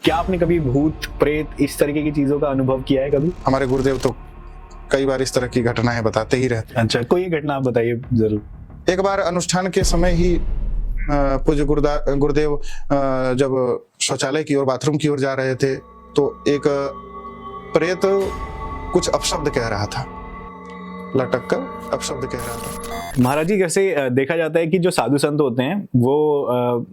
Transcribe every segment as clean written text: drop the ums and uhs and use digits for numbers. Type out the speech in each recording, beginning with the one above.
क्या आपने कभी भूत प्रेत इस तरीके की चीजों का अनुभव किया है कभी? हमारे गुरुदेव तो कई बार इस तरह की घटनाएं बताते ही रहते अच्छा, कोई एक घटना आप बताइए जरूर। हैं। एक बार अनुष्ठान के समय ही पूज्य गुरुदेव जब शौचालय की ओर, बाथरूम की ओर जा रहे थे तो एक प्रेत कुछ अपशब्द कह रहा था, लटक कर अपशब्द कह रहा था। महाराज जी, जैसे देखा जाता है कि जो साधु संत होते हैं वो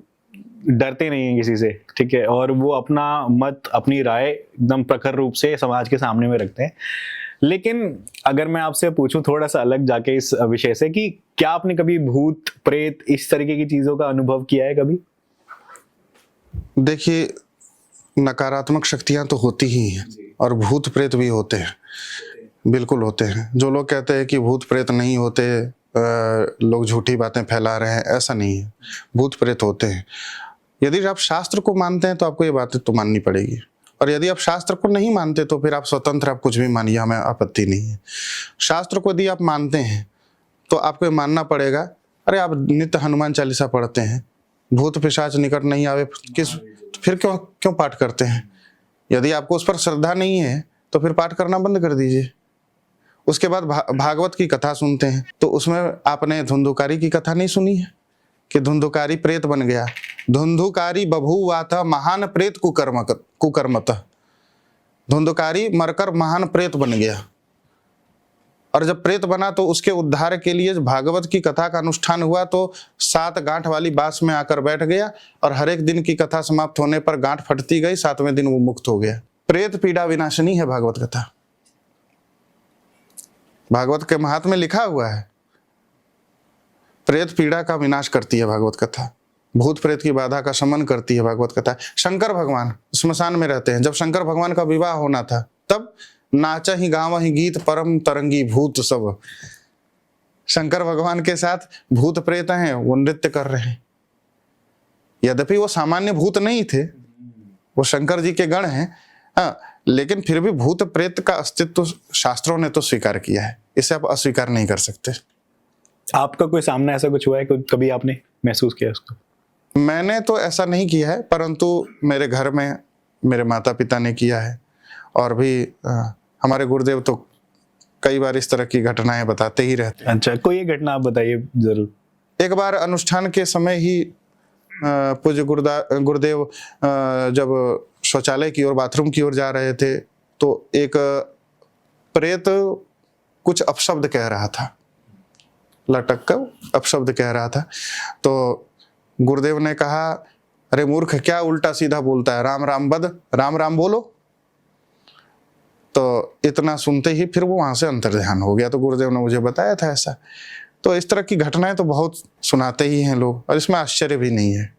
डरते नहीं हैं किसी से, ठीक है, और वो अपना मत, अपनी राय एकदम प्रखर रूप से समाज के सामने में रखते हैं। लेकिन अगर मैं आपसे पूछूं थोड़ा सा अलग जाके इस विषय से, कि क्या आपने कभी भूत प्रेत इस तरीके की चीजों का अनुभव किया है कभी? देखिए, नकारात्मक शक्तियां तो होती ही हैं और भूत प्रेत भी होते हैं, बिल्कुल होते हैं। जो लोग कहते हैं कि भूत प्रेत नहीं होते, लोग झूठी बातें फैला रहे हैं, ऐसा नहीं है। भूत प्रेत होते हैं। यदि आप शास्त्र को मानते हैं तो आपको ये बातें तो माननी पड़ेगी, और यदि आप शास्त्र को नहीं मानते तो फिर आप स्वतंत्र, आप कुछ भी मानिए, हमें आपत्ति नहीं है। शास्त्र को यदि आप मानते हैं तो आपको ये मानना पड़ेगा, अरे आप नित्य हनुमान चालीसा पढ़ते हैं, भूत पिशाच निकट नहीं आवे, फिर क्यों पाठ करते हैं? यदि आपको उस पर श्रद्धा नहीं है तो फिर पाठ करना बंद कर दीजिए। उसके बाद भागवत की कथा सुनते हैं तो उसमें आपने धुंधुकारी की कथा नहीं सुनी है कि धुंधुकारी प्रेत बन गया, धुंधुकारी बभूवाथ महान प्रेत कुकर्मतः। धुंधुकारी मरकर महान प्रेत बन गया, और जब प्रेत बना तो उसके उद्धार के लिए भागवत की कथा का अनुष्ठान हुआ तो 7 गांठ वाली बांस में आकर बैठ गया, और हर एक दिन की कथा समाप्त होने पर गांठ फटती गई, 7वें दिन वो मुक्त हो गया। प्रेत पीड़ा विनाशिनी है भागवत कथा, भागवत के महात्म्य में लिखा हुआ है, प्रेत पीड़ा का विनाश करती है भागवत कथा, भूत प्रेत की बाधा का शमन करती है भागवत कथा। शंकर भगवान स्मशान में रहते हैं, जब शंकर भगवान का विवाह होना था तब नाचा ही गावा ही गीत परम तरंगी भूत सब। शंकर भगवान के साथ भूत प्रेत हैं, वो नृत्य कर रहे हैं। यद्यपि वो सामान्य भूत नहीं थे, वो शंकर जी के गण हैं, लेकिन फिर भी भूत प्रेत का अस्तित्व शास्त्रों ने तो स्वीकार किया है, इसे आप अस्वीकार नहीं कर सकते। आपका कोई सामने ऐसा कुछ हुआ है, कभी आपने महसूस किया उसको? मैंने तो ऐसा नहीं किया है, परंतु मेरे घर में मेरे माता पिता ने किया है, और भी हमारे गुरुदेव तो कई बार इस तरह की घटनाएं बताते ही रहते हैं। अच्छा, कोई एक घटना आप बताइए जरूर। एक बार अनुष्ठान के समय ही पूज्य गुरुदेव जब शौचालय की ओर, बाथरूम की ओर जा रहे थे तो एक प्रेत कुछ अपशब्द कह रहा था, लटक कर अपशब्द कह रहा था। तो गुरुदेव ने कहा, अरे मूर्ख, क्या उल्टा सीधा बोलता है, राम राम बद, राम राम बोलो। तो इतना सुनते ही फिर वो वहां से अंतर्ध्यान हो गया। तो गुरुदेव ने मुझे बताया था ऐसा। तो इस तरह की घटनाएं तो बहुत सुनाते ही हैं लोग, और इसमें आश्चर्य भी नहीं है।